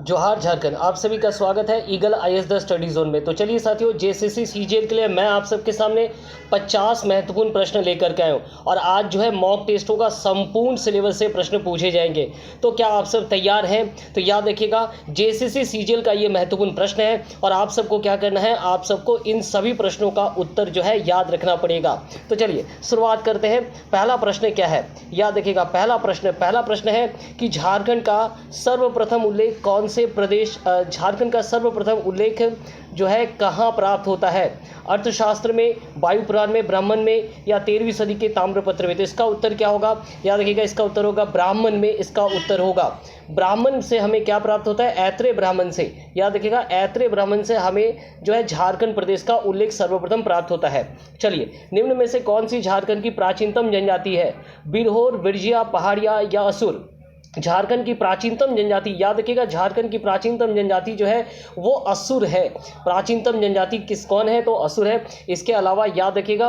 जोहार झारखंड, आप सभी का स्वागत है eagle IAS the study zone में। तो चलिए साथियों, जेसीसी सीजीएल के लिए मैं आप सबके सामने 50 महत्वपूर्ण प्रश्न लेकर के आया हूँ और आज जो है मॉक टेस्टों का संपूर्ण सिलेबस से प्रश्न पूछे जाएंगे। तो क्या आप सब तैयार हैं? तो याद रखिएगा, जेसीसी सीजीएल का ये महत्वपूर्ण प्रश्न है और आप सबको क्या करना है, आप सबको इन सभी प्रश्नों का उत्तर जो है याद रखना पड़ेगा। तो चलिए शुरुआत करते हैं। पहला प्रश्न क्या है, याद रखिएगा। पहला प्रश्न है कि झारखंड का सर्वप्रथम उल्लेख कौन से प्रदेश, झारखंड का सर्वप्रथम उल्लेख जो है कहाँ प्राप्त होता है? अर्थशास्त्र में, वायु पुराण में, ब्राह्मण में या 13वीं सदी के ताम्रपत्र में? तो इसका उत्तर क्या होगा? याद रखिएगा, इसका उत्तर होगा ब्राह्मण में। इसका उत्तर होगा ब्राह्मण से हमें क्या प्राप्त होता है? ऐत्रेय ब्राह्मण से। याद रखिएगा, ऐत्रेय ब्राह्मण से हमें जो है झारखंड प्रदेश का उल्लेख सर्वप्रथम प्राप्त होता है। चलिए, निम्न में से कौन सी झारखंड की प्राचीनतम जनजाति है? बिरहोर, बिरजिया, पहाड़िया या असुर? झारखंड की प्राचीनतम जनजाति, याद रखिएगा, झारखंड की प्राचीनतम जनजाति जो है वो असुर है। प्राचीनतम जनजाति कौन है? तो असुर है। इसके अलावा याद रखिएगा,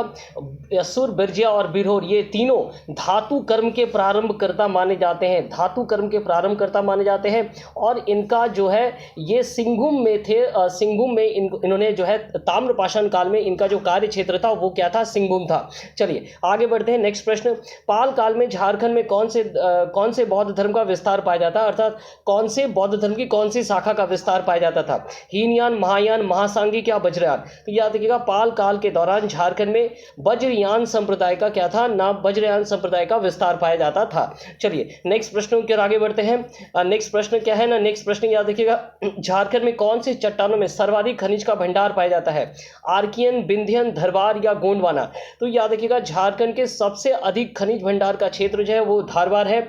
असुर, बिरजिया और बिरहोर ये तीनों धातु कर्म के प्रारंभकर्ता माने जाते हैं। धातु कर्म के प्रारंभकर्ता माने जाते हैं और इनका जो है ये सिंहभूम में थे। सिंहभूम में इन्होंने जो है ताम्रपाषाण काल में इनका जो कार्य क्षेत्र था वो क्या था? सिंहभूम था। चलिए आगे बढ़ते हैं। नेक्स्ट प्रश्न, पाल काल में झारखंड में कौन से बौद्ध धर्म का विस्तार पाया जाता है? अर्थात कौन से बौद्ध धर्म की कौन सी शाखा का विस्तार पाया जाता था? हीनयान, महायान, महासांगिक या वज्रयान? तो याद रखिएगा, पाल काल के दौरान झारखंड में वज्रयान संप्रदाय का क्या था? नाम वज्रयान संप्रदाय का विस्तार पाया जाता था। चलिए नेक्स्ट प्रश्नों की ओर आगे बढ़ते हैं। नेक्स्ट प्रश्न क्या है ना, नेक्स्ट प्रश्न याद रखिएगा, झारखंड में कौन सी चट्टानों में सर्वाधिक खनिज का भंडार पाया जाता है? आर्कियन, विंध्यन, धरवार या गोंडवाना? तो याद रखिएगा, झारखंड के सबसे अधिक खनिज भंडार का क्षेत्र जो है वो धारवार है।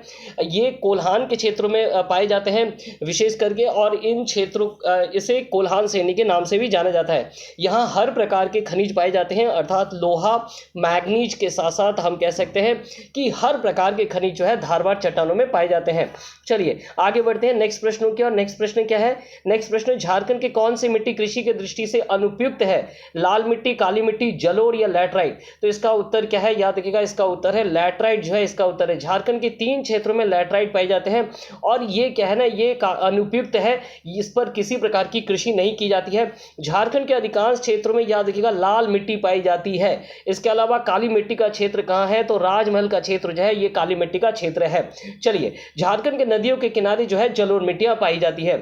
ये कोल्हान के क्षेत्रों में पाए जाते हैं विशेष करके, और इन क्षेत्रों इसे कोल्हान श्रेणी के नाम से भी जाना जाता है। यहाँ हर प्रकार के खनिज पाए जाते हैं, अर्थात लोहा, मैग्नीज के साथ साथ हम कह सकते हैं कि हर प्रकार के खनिज जो है धारवार चट्टानों में पाए जाते हैं। चलिए आगे बढ़ते हैं नेक्स्ट प्रश्नों की। और नेक्स्ट प्रश्न क्या है? नेक्स्ट प्रश्न, झारखंड के कौन सी मिट्टी कृषि की दृष्टि से अनुपयुक्त है? लाल मिट्टी, काली मिट्टी, जलोढ़ या लैटराइट? तो इसका उत्तर क्या है? याद रखिएगा, इसका उत्तर है लैटराइट जो है इसका उत्तर है। झारखंड के 3 क्षेत्रों में लैटराइट पाए जाते हैं और ये क्या है ना, ये अनुपयुक्त है, इस पर किसी प्रकार की कृषि नहीं की जाती है। झारखंड के अधिकांश क्षेत्रों में याद रखिएगा लाल मिट्टी पाई जाती है। इसके अलावा काली मिट्टी का क्षेत्र कहाँ है? तो राजमहल का क्षेत्र जो है ये काली मिट्टी का क्षेत्र है। चलिए, झारखंड के नदियों के किनारे जो है जलोढ़ मिट्टियां पाई जाती है,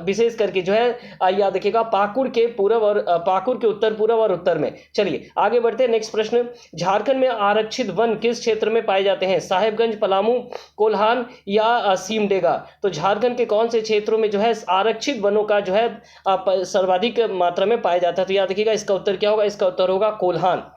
विशेष करके जो है याद रखिएगा पाकुड़ के उत्तर पूर्व और उत्तर में। चलिए आगे बढ़ते हैं। नेक्स्ट प्रश्न, झारखंड में आरक्षित वन किस क्षेत्र में पाए जाते हैं? साहेबगंज, पलामू, कोल्हान या सिमडेगा? तो झारखंड के कौन से क्षेत्रों में जो है आरक्षित वनों का जो है सर्वाधिक मात्रा में पाया जाता है? तो याद रखिएगा, इसका उत्तर क्या होगा? इसका उत्तर होगा कोल्हान।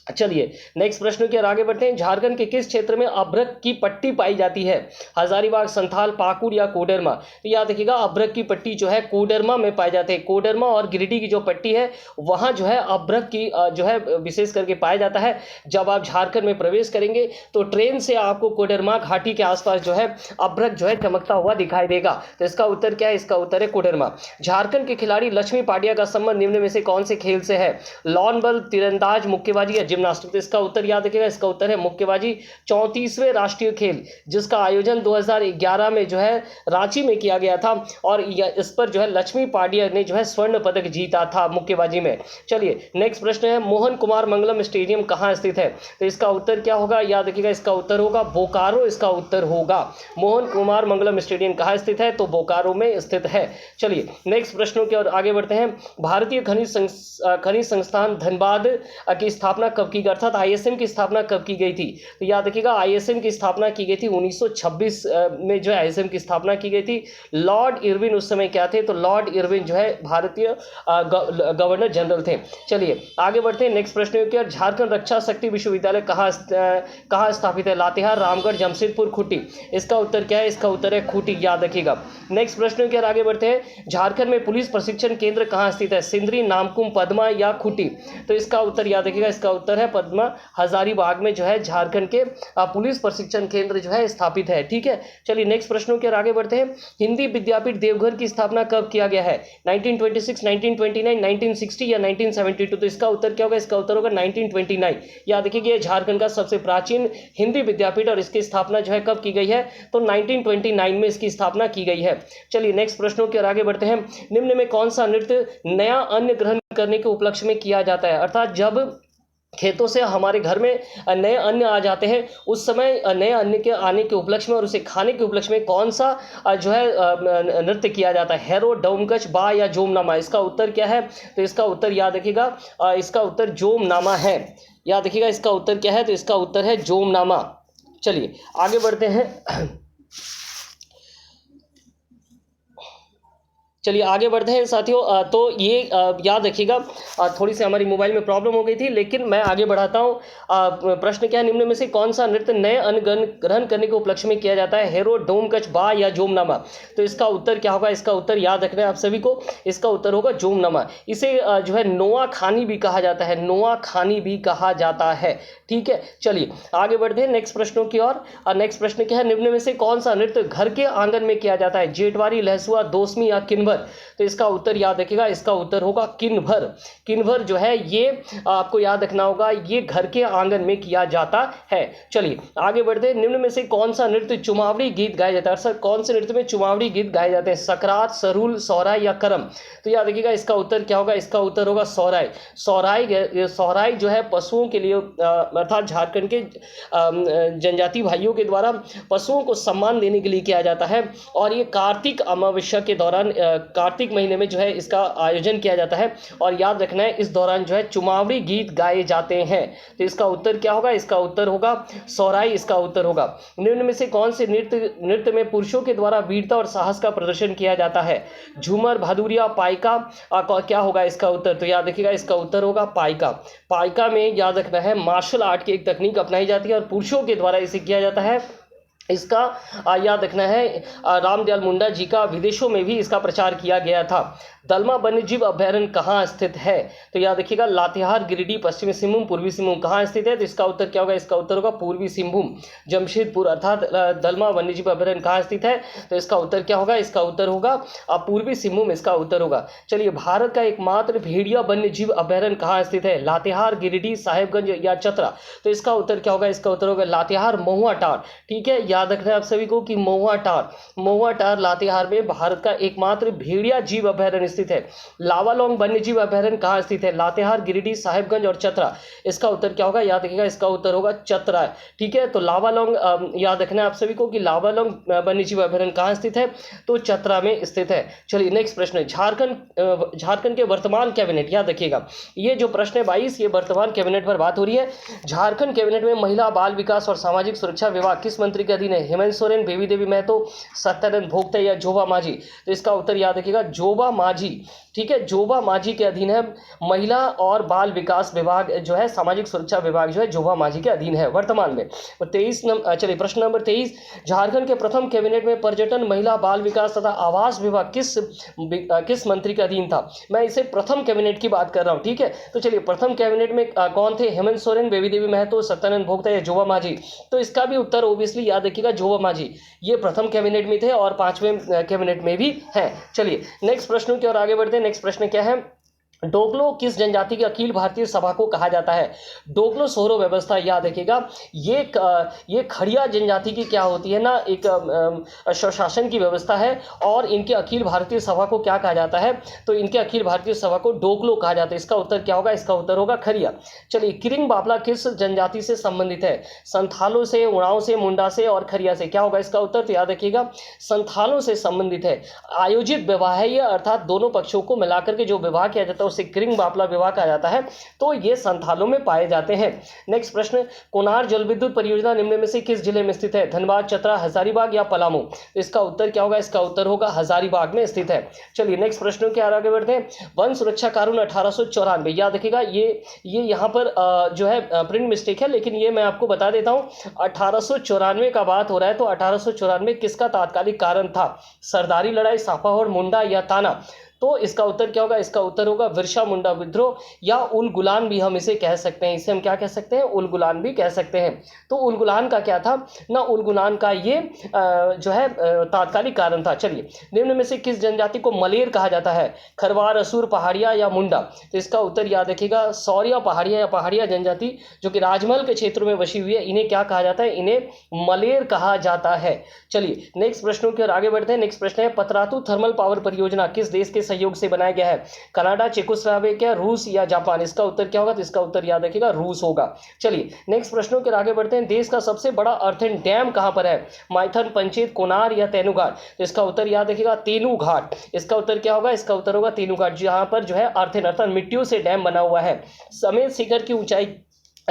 चलिए नेक्स्ट प्रश्न की ओर आगे बढ़ते हैं। झारखंड के किस क्षेत्र में अभ्रक की पट्टी पाई जाती है? हजारीबाग, संथाल, पाकुड़ या कोडरमा? तो याद रखिएगा, अभ्रक की पट्टी जो है कोडरमा में पाई जाती है। कोडरमा और गिरिडीह की जो पट्टी है वहां जो है अभ्रक की जो है विशेष करके पाया जाता है। जब आप झारखंड में प्रवेश करेंगे तो ट्रेन से आपको कोडरमा घाटी के आसपास जो है अभ्रक जो है चमकता हुआ दिखाई देगा। तो इसका उत्तर क्या है? इसका उत्तर है कोडरमा। झारखंड के खिलाड़ी लक्ष्मी पाटिया का संबंध निम्न में से कौन से खेल से है? लॉन बल, तीरंदाज, मुक्केबाजी या जिम्नास्टिक? तो इसका उत्तर याद रखिएगा, इसका उत्तर है मुक्केबाजी। 34वें राष्ट्रीय खेल जिसका आयोजन 2011 में जो है रांची में किया गया था और इस पर जो है लक्ष्मी पाटिया ने जो है स्वर्ण पदक जीता था मुक्केबाजी में। चलिए नेक्स्ट प्रश्न है, मोहन कुमार मंगलम स्टेडियम कहाँ स्थित है? तो इसका उत्तर क्या होगा? याद रखिएगा, इसका उत्तर होगा बोकारो। इसका उत्तर होगा मोहन कुमार मंगलम स्टेडियम कहाँ स्थित है? तो बोकारो में स्थित है। चलिए नेक्स्ट प्रश्नों की ओर आगे बढ़ते हैं। भारतीय खनिज संस्थान धनबाद की स्थापना कब की गई? अर्थात आईएसएम की स्थापना कब की गई थी? तो याद रखिएगा, आईएसएम की स्थापना की गई थी 1926 में जो है आईएसएम की स्थापना की गई थी। लॉर्ड इरविन उस समय क्या थे? तो लॉर्ड इरविन जो है भारतीय गवर्नर जनरल थे। चलिए आगे बढ़ते हैं नेक्स्ट प्रश्न की ओर। झारखंड रक्षा शक्ति विश्वविद्यालय कहाँ स्थापित है? लातेहार, रामगढ़, जमशेदपुर, खूंटी? इसका उत्तर क्या है? इसका उत्तर है खूंटी, याद रखिएगा। नेक्स्ट प्रश्न की ओर आगे बढ़ते हैं। झारखंड में पुलिस प्रशिक्षण केंद्र कहाँ स्थित है? सिंदरी, नामकुम, पदमा या खूंटी? तो इसका उत्तर याद रखिएगा, इसका उत्तर उत्तर है पद्मा हजारीबाग में जो है झारखंड के पुलिस प्रशिक्षण केंद्र जो है स्थापित है। ठीक है, चलिए नेक्स्ट प्रश्नों की ओर आगे बढ़ते हैं। हिंदी विद्यापीठ देवघर की स्थापना कब किया गया है? 1926, 1929, 1960 या 1972? तो इसका उत्तर क्या होगा? इसका उत्तर होगा 1929। याद रखिए ये झारखंड का सबसे प्राचीन हिंदी विद्यापीठ और इसकी स्थापना जो है कब की गई है? तो 1929 में इसकी स्थापना की गई है। चलिए नेक्स्ट प्रश्नों की ओर आगे बढ़ते हैं। निम्न में कौन सा नृत्य नया अन्न ग्रहण करने के उपलक्ष्य में किया जाता है? अर्थात जब खेतों से हमारे घर में नए अन्न आ जाते हैं उस समय नए अन्न के आने के उपलक्ष्य में और उसे खाने के उपलक्ष्य में कौन सा जो है नृत्य किया जाता है? हैरो, डोमकच, बा या जोमनामा? इसका उत्तर क्या है? तो इसका उत्तर याद रखिएगा, इसका उत्तर जोमनामा है। याद रखिएगा इसका उत्तर क्या है? तो इसका उत्तर है जोमनामा। चलिए आगे बढ़ते हैं। चलिए आगे बढ़ते हैं साथियों। तो ये याद रखिएगा, थोड़ी सी हमारी मोबाइल में प्रॉब्लम हो गई थी लेकिन मैं आगे बढ़ाता हूँ। प्रश्न क्या है? निम्न में से कौन सा नृत्य नए अन्न ग्रहण करने के उपलक्ष्य में किया जाता है? हैरो, डोमकच, बा या जोमनामा? तो इसका उत्तर क्या होगा? इसका उत्तर याद रखना है आप सभी को, इसका उत्तर होगा जोमनामा। इसे जो है नोआ खानी भी कहा जाता है, नोआ खानी भी कहा जाता है। ठीक है, चलिए आगे बढ़ते हैं नेक्स्ट प्रश्नों की ओर। नेक्स्ट प्रश्न क्या है? निम्न में से कौन सा नृत्य घर के आंगन में किया जाता है? जेठवारी, लहसुआ, दोस्मी या किन्भर? तो इसका उत्तर याद रखिएगा, इसका उत्तर होगा किन्भर। किन्भर जो है ये आपको याद रखना होगा, ये घर के आंगन में किया जाता है। चलिए आगे बढ़ते हैं। निम्न में से कौन सा नृत्य चुमावड़ी गीत गाया जाता है? सर कौन से नृत्य में चुमावड़ी गीत गाए जाते हैं? सकरात, सरूल, सोहराय या करम? तो याद रखिएगा इसका उत्तर क्या होगा? इसका उत्तर होगा सोहराय। सोहराय जो है पशुओं के लिए अर्थात झारखंड के जनजाति भाइयों के द्वारा पशुओं को सम्मान देने के लिए किया जाता है और ये कार्तिक अमावस्या के दौरान कार्तिक महीने में जो है इसका आयोजन किया जाता है और याद रखना है इस दौरान जो है चुमावड़ी गीत गाए जाते हैं। तो इसका उत्तर क्या होगा? इसका उत्तर होगा सोहराय, इसका उत्तर होगा। निम्न में से कौन से नृत्य में पुरुषों के द्वारा वीरता और साहस का प्रदर्शन किया जाता है? झूमर, भादुरिया, पाइका? क्या होगा इसका उत्तर? तो याद रखिएगा इसका उत्तर होगा पाइका। पाइका में याद रखना है मार्शल आर्ट की एक तकनीक अपनाई जाती है और पुरुषों के द्वारा इसे किया जाता है। इसका याद रखना है रामदयाल मुंडा जी का विदेशों में भी इसका प्रचार किया गया था। दलमा वन्यजीव अभयारण्य कहाँ स्थित है? तो याद रखिएगा लातेहार, गिरिडीह, पश्चिमी सिंहभूम, पूर्वी सिंहभूम कहाँ स्थित है? तो इसका उत्तर क्या होगा? इसका उत्तर होगा पूर्वी सिंहभूम, जमशेदपुर। अर्थात दलमा वन्यजीव अभयारण्य कहाँ स्थित है? तो इसका उत्तर क्या होगा? इसका उत्तर होगा पूर्वी सिंहभूम, इसका उत्तर होगा। चलिए भारत का एकमात्र भेड़िया वन्यजीव अभयारण्य कहाँ स्थित है? लातेहार, गिरिडीह, साहेबगंज या चतरा? तो इसका उत्तर क्या होगा? इसका उत्तर होगा लातेहार, महुआ टार। ठीक है, याद रखना है आप सभी को कि महुआ टार लातेहार में भारत का एकमात्र भेड़िया जीव अभयारण्य स्थित है। लावालोंग वन्यजीव अभयारण्य कहाँ स्थित है? लातेहार, गिरिडीह, साहेबगंज और चतरा? इसका उत्तर क्या होगा? याद रखिएगा इसका उत्तर होगा चतरा। ठीक है, तो लावालोंग याद रखना है आप सभी को कि लावालोंग वन्यजीव अभयारण्य कहाँ स्थित है? तो चतरा में स्थित है। चलिए नेक्स्ट प्रश्न, झारखंड के वर्तमान कैबिनेट, याद रखिएगा ये जो प्रश्न है 22 ये वर्तमान कैबिनेट पर बात हो रही है। झारखंड कैबिनेट में महिला, बाल विकास और सामाजिक सुरक्षा विभाग किस मंत्री के अधीन है? हेमंत सोरेन, बेबी देवी महतो, सत्यानंद भोक्ता या जोबा माझी? तो इसका उत्तर याद रखिएगा जोबा माझी। ठीक है, जोबा माझी के अधीन है महिला और बाल विकास विभाग जो है, सामाजिक सुरक्षा विभाग जो है जोबा माझी के अधीन है वर्तमान में। चलिए प्रश्न नंबर 23, झारखंड के प्रथम कैबिनेट में पर्यटन, महिला, बाल विकास तथा आवास विभाग किस मंत्री के अधीन था? मैं इसे प्रथम कैबिनेट की बात कर रहा हूँ। ठीक है, तो चलिए प्रथम कैबिनेट में कौन थे? हेमंत सोरेन, बेबी देवी महतो, सत्यानंद भोक्ता या जोबा माझी? तो इसका भी उत्तर ओबियसली याद रखिएगा जोबा माझी। ये प्रथम कैबिनेट में थे और 5वें कैबिनेट में भी हैं। चलिए नेक्स्ट प्रश्नों की ओर आगे बढ़ते हैं। नेक्स्ट प्रश्न क्या है? डोगलो किस जनजाति की अखिल भारतीय सभा को कहा जाता है? डोगलो सोहरो व्यवस्था, याद रखिएगा ये खड़िया जनजाति की क्या होती है ना, एक स्वशासन की व्यवस्था है और इनके अखिल भारतीय सभा को क्या कहा जाता है? तो इनके अखिल भारतीय सभा को डोगलो कहा जाता है। इसका उत्तर क्या होगा? इसका उत्तर होगा खड़िया। चलिए किरिंग बापला किस जनजाति से संबंधित है? संथालों से, उड़ाव से, मुंडा से और खड़िया से? क्या होगा इसका उत्तर? तो याद रखिएगा संथालों से संबंधित है। आयोजित विवाह है ये, अर्थात दोनों पक्षों को मिलाकर के जो विवाह किया जाता है उसे किरिंग बापला विवाह कहा जाता है। तो ये संथालों में पाए जाते हैं। नेक्स्ट प्रश्न, कोनार जल विद्युत परियोजना निम्न में से किस जिले में स्थित है? धनबाद, चतरा, हजारीबाग या पलामू? तो इसका उत्तर क्या होगा? इसका उत्तर होगा हजारीबाग में स्थित है। चलिए नेक्स्ट प्रश्नों के आगे बढ़ते हैं। वन सुरक्षा कानून 1894, याद रखिएगा ये यहाँ पर जो है प्रिंट मिस्टेक है लेकिन ये मैं आपको बता देता हूँ। 1894 का बात हो रहा है तो 1894 किसका तात्कालिक कारण था? सरदारी लड़ाई, सापाहोड़, मुंडा या ताना? तो इसका उत्तर क्या होगा, इसका उत्तर होगा बिरसा मुंडा विद्रोह या उल गुलान भी हम इसे कह सकते हैं। इसे हम क्या कह सकते हैं, उल गुलान भी कह सकते हैं। तो उल गुलान का क्या था ना, उल गुलान का ये जो है तात्कालिक कारण था। चलिए, निम्न में से किस जनजाति को मलेर कहा जाता है, खरवार, असुर, पहाड़िया या मुंडा। तो इसका उत्तर याद रखिएगा, सौरिया पहाड़िया या पहाड़िया जनजाति जो कि राजमहल के क्षेत्र में बसी हुई है, इन्हें क्या कहा जाता है, इन्हें मलेर कहा जाता है। चलिए नेक्स्ट प्रश्नों की ओर आगे बढ़ते हैं। नेक्स्ट प्रश्न है, पतरातू थर्मल पावर परियोजना किस देश के सहयोग से बनाया गया है, कनाडा, चेकोस्लोवाकिया, रूस या जापान। इसका उत्तर क्या होगा, तो इसका उत्तर याद रखिएगा रूस होगा। चलिए नेक्स्ट प्रश्नों के आगे बढ़ते हैं। देश का सबसे बड़ा अर्थन डैम कहां पर है, माइथन, पंचेत, कोनार या तेनुघाट। तो इसका उत्तर याद रखिएगा तेनुघाट। इसका उत्तर क्या होगा, इसका उत्तर होगा तेनुघाट, जहां पर जो है अर्थन अर्थात मिट्टियों से डैम बना हुआ है। समेत शिखर की ऊंचाई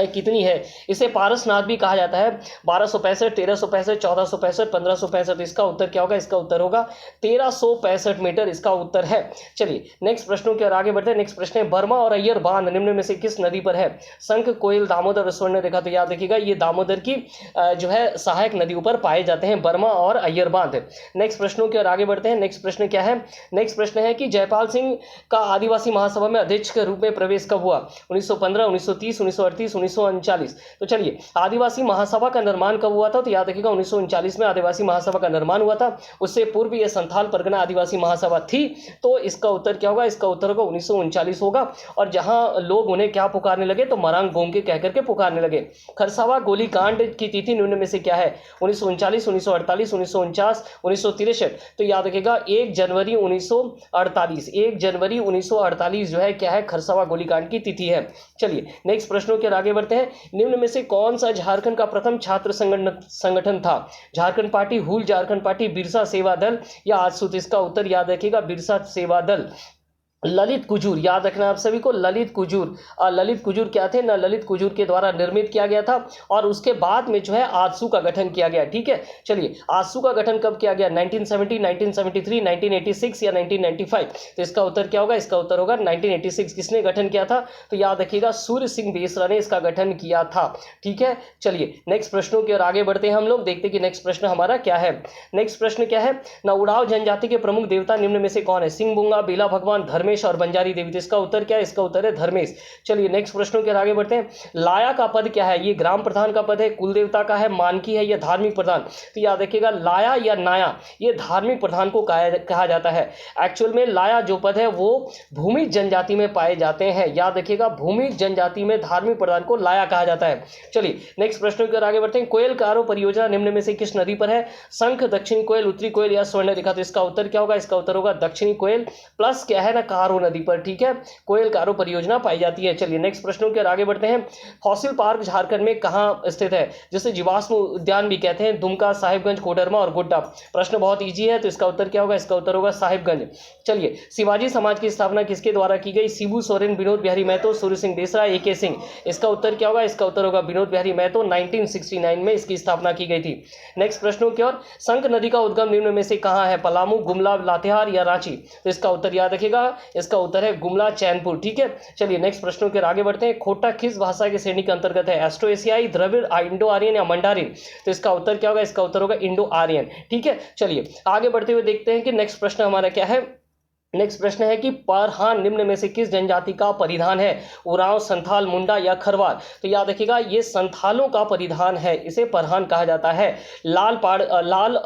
कितनी है, इसे पारसनाथ भी कहा जाता है, 1265, 1365, 1465, 1565। इसका उत्तर क्या होगा, इसका उत्तर होगा 1365 मीटर, इसका उत्तर है। चलिए नेक्स्ट प्रश्नों की ओर आगे बढ़ते हैं। नेक्स्ट प्रश्न है, बर्मा और अय्यर बांध निम्न में से किस नदी पर है, शंख, कोयल, दामोदर और स्वर्ण रेखा। तो याद रखिएगा ये दामोदर की जो है सहायक नदियों पर पाए जाते हैं बर्मा और अय्यर बांध। नेक्स्ट प्रश्नों की ओर आगे बढ़ते हैं। नेक्स्ट प्रश्न क्या है, नेक्स्ट प्रश्न है कि जयपाल सिंह का आदिवासी महासभा में अध्यक्ष के रूप में प्रवेश कब हुआ, 1915, 1930, 1938, 1939। तो चलिए, आदिवासी महासभा का निर्माण कब हुआ था, तो याद रखिएगा 1939 में आदिवासी महासभा का निर्माण हुआ था। उससे पूर्व यह संथाल परगना आदिवासी महासभा थी। तो इसका उत्तर क्या होगा, इसका उत्तर होगा 1939 होगा। और जहां लोग उन्हें क्या पुकारने लगे, तो मरांग गोम के कहकर के पुकारने लगे। खरसावा गोलीकांड की तिथि निम्न में से क्या है, 1939, 1948, 1949, 1963। तो याद रखिएगा 1 जनवरी 1948, 1 जनवरी 1948 जो है क्या है, खरसावा गोलीकांड की तिथि है। चलिए नेक्स्ट प्रश्नों के आगे बढ़ते हैं। निम्न में से कौन सा झारखंड का प्रथम छात्र संगठन था, झारखंड पार्टी, हुल झारखंड पार्टी, बिरसा सेवा दल या आजसूत। इसका उत्तर याद रखिएगा बिरसा सेवा दल। ललित कुजूर, याद रखना आप सभी को, ललित कुजूर। ललित कुजूर क्या थे ना, ललित कुजूर के द्वारा निर्मित किया गया था और उसके बाद में जो है आजसू का गठन किया गया। ठीक है, चलिए आजसू का गठन कब किया गया, 1970, 1973, 1986 या 1995। तो इसका उत्तर क्या होगा, इसका उत्तर होगा 1986। किसने गठन किया था, तो याद रखिएगा सूर्य सिंह बेसरा ने इसका गठन किया था। ठीक है, चलिए नेक्स्ट प्रश्नों की ओर आगे बढ़ते हैं हम लोग, देखते हैं कि नेक्स्ट प्रश्न हमारा क्या है। नेक्स्ट प्रश्न क्या है ना, उड़ाव जनजाति के प्रमुख देवता निम्न में से कौन है, सिंह बुंगा, बेला भगवान, धर्मेश और बंजारी देवी। तो इसका उत्तर क्या है, इसका उत्तर है धर्मेश। चलिए नेक्स्ट प्रश्नों के आगे बढ़ते हैं। लाया का पद क्या है, ये ग्राम प्रधान का पद है, कुल देवता का है, मानकी है या धार्मिक प्रधान। तो याद रखिएगा लाया या नाया ये धार्मिक प्रधान को कहा जाता है। एक्चुअल में लाया जो पद है वो भूमिज जनजाति में पाए जाते हैं। याद रखिएगा भूमिज जनजाति में धार्मिक प्रधान को लाया कहा जाता है। चलिए नेक्स्ट प्रश्नों की ओर आगे बढ़ते हैं। कोयल कारो परियोजना निम्न में से किस नदी पर है, शंख, दक्षिणी कोयल, उत्तरी कोयल या स्वर्ण रेखा। तो इसका उत्तर क्या होगा, इसका उत्तर होगा दक्षिणी कोयल प्लस क्या है ना, कारो नदी पर। ठीक है, कोयल कारो परियोजना पाई जाती है। चलिए नेक्स्ट प्रश्नों की ओर आगे बढ़ते हैं। फॉसिल पार्क झारखंड में कहां स्थित है, जिसे जीवाश्म उद्यान भी कहते हैं, दुमका, साहिबगंज, कोडरमा और गोड्डा। प्रश्न बहुत इजी है, तो इसका उत्तर क्या होगा, इसका उत्तर होगा साहिबगंज। चलिए, शिवाजी समाज की स्थापना किसके द्वारा की गई, शिबू सोरेन, विनोद बिहारी महतो, सूर्य सिंह बेसरा, AK सिंह। इसका उत्तर क्या होगा, इसका उत्तर होगा विनोद बिहारी महतो, 1969 में इसकी स्थापना की गई थी। नेक्स्ट प्रश्नों की ओर, शंख नदी का उद्गम निम्न में से कहां है, पलामू, गुमला, लातेहार या रांची। तो इसका उत्तर याद रखिएगा, इसका उत्तर है गुमला, चैनपुर। ठीक है, चलिए नेक्स्ट प्रश्नों के आगे बढ़ते हैं। खोटा किस भाषा की श्रेणी के अंतर्गत है, एस्ट्रो एशियाई, द्रविड़, इंडो आर्यन या मंडारिन। तो इसका उत्तर क्या होगा, इसका उत्तर होगा इंडो आर्यन। ठीक है, चलिए आगे बढ़ते हुए देखते हैं कि नेक्स्ट प्रश्न हमारा क्या है। नेक्स्ट प्रश्न है कि परहान निम्न में से किस जनजाति का परिधान है, उरांव, संथाल, मुंडा या खरवार। तो याद रखिएगा ये संथालों का परिधान है, इसे परहान कहा जाता है। लाल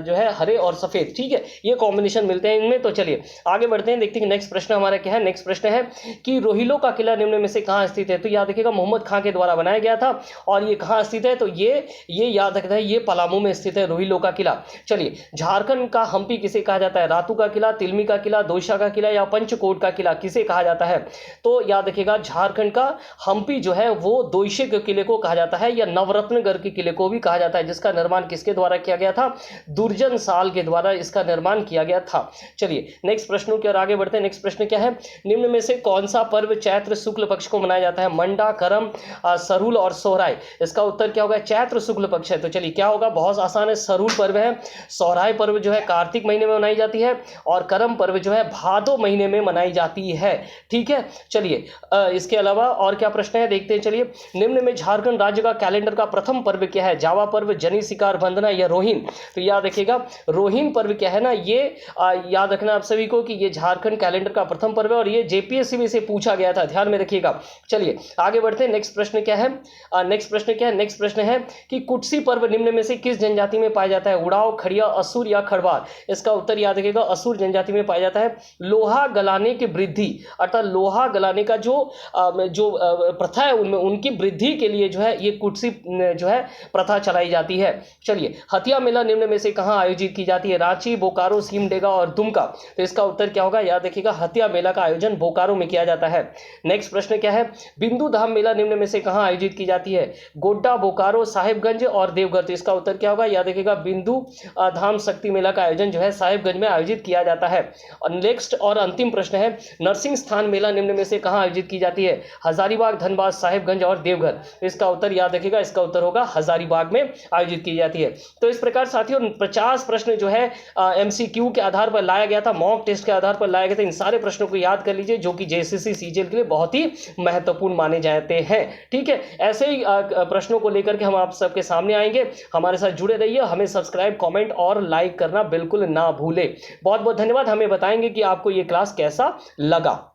जो है हरे और सफेद, ठीक है, ये कॉम्बिनेशन मिलते हैं इनमें। तो चलिए आगे बढ़ते हैं, देखते हैं नेक्स्ट प्रश्न हमारा क्या है। नेक्स्ट प्रश्न है कि रोहिलो का किला निम्न में से कहाँ स्थित है। तो याद रखिएगा मोहम्मद खां के द्वारा बनाया गया था और ये कहाँ स्थित है, तो ये याद रखना है, ये पलामू में स्थित है रोहिलो का किला। चलिए, झारखंड का हम्पी किसे कहा जाता है, रातू का किला, तिलमी का किला, दोईशा का किला या पंचकोट का किला, किसे कहा जाता है। तो याद रखिएगा झारखंड का हम्पी जो है वो दोईशे के किले को कहा जाता है या नवरत्नगढ़ के किले को भी कहा जाता है, जिसका निर्माण किसके द्वारा किया गया था, दुर्जन साल के द्वारा इसका निर्माण किया गया था। चलिए नेक्स्ट प्रश्नों की ओर आगे बढ़ते हैं। नेक्स्ट प्रश्न क्या है, निम्न में से कौन सा पर्व चैत्र शुक्ल पक्ष को मनाया जाता है, मंडा, करम, सरूल और सोहराय। इसका उत्तर क्या होगा, चैत्र शुक्ल पक्ष है। तो चलिए क्या होगा, बहुत आसान है, सरूल पर्व है, सोहराय पर्व जो है कार्तिक महीने में मनाई जाती है और करम पर्व जो है है भादो महीने में मनाई जाती है। ठीक है, चलिए इसके अलावा और क्या प्रश्न है देखते हैं। चलिए, निम्न में झारखंड राज्य का कैलेंडर का प्रथम पर्व क्या है? जावा पर्व, जनी शिकार वंदना या रोहिन? तो याद रखिएगा रोहिन पर्व क्या है ना, ये याद रखना आप सभी को कि ये झारखंड कैलेंडर का प्रथम पर्व है और ये जेपीएससी में से पूछा गया था, ध्यान में रखिएगा। चलिए आगे बढ़ते हैं। नेक्स्ट प्रश्न क्या है? नेक्स्ट प्रश्न क्या है? नेक्स्ट प्रश्न है कि कुटसी पर्व निम्न में से किस जनजाति में पाया जाता है? उड़ाव, खड़िया, असुर या खड़वार? इसका उत्तर याद रखिएगा असुर जनजाति में पाया जाता है। लोहा गलाने की वृद्धि, अर्थात लोहा गलाने का जो प्रथा है उनमें उनकी वृद्धि के लिए जो है ये कुटसी जो है प्रथा चलाई जाती है। चलिए, हथिया मेला निम्न में से कहां आयोजित की जाती है? रांची, बोकारो, सिमडेगा और दुमका? तो इसका उत्तर क्या होगा? याद रखिएगा हथिया मेला का आयोजन बोकारो में किया जाता है। नेक्स्ट प्रश्न क्या है? बिंदु धाम मेला निम्न में से कहां आयोजित की जाती है? गोड्डा, बोकारो, साहिबगंज और देवघर? तो इसका उत्तर क्या होगा? याद रखिएगा बिंदु धाम शक्ति मेला का आयोजन जो है साहिबगंज में आयोजित किया जाता है। और नेक्स्ट और अंतिम प्रश्न है, नरसिंह स्थान मेला निम्न में से कहां आयोजित की जाती है? हजारीबाग, धनबाद, साहिबगंज और देवघर? इसका उत्तर याद रखिएगा इसका उत्तर होगा हजारीबाग में आयोजित की जाती है। तो इस प्रकार साथियों 50 प्रश्न जो है एमसीक्यू के आधार पर लाया गया था, मॉक टेस्ट के आधार पर लाया गया था। इन सारे प्रश्नों को याद कर लीजिए जो कि जेएसएससी सीजीएल के लिए बहुत ही महत्वपूर्ण माने जाते हैं। ठीक है, ऐसे ही प्रश्नों को लेकर के हम आप सबके सामने आएंगे। हमारे साथ जुड़े रहिए, हमें सब्सक्राइब, कमेंट और लाइक करना बिल्कुल ना भूले। बहुत बहुत धन्यवाद। हमें बताएंगे कि आपको ये क्लास कैसा लगा।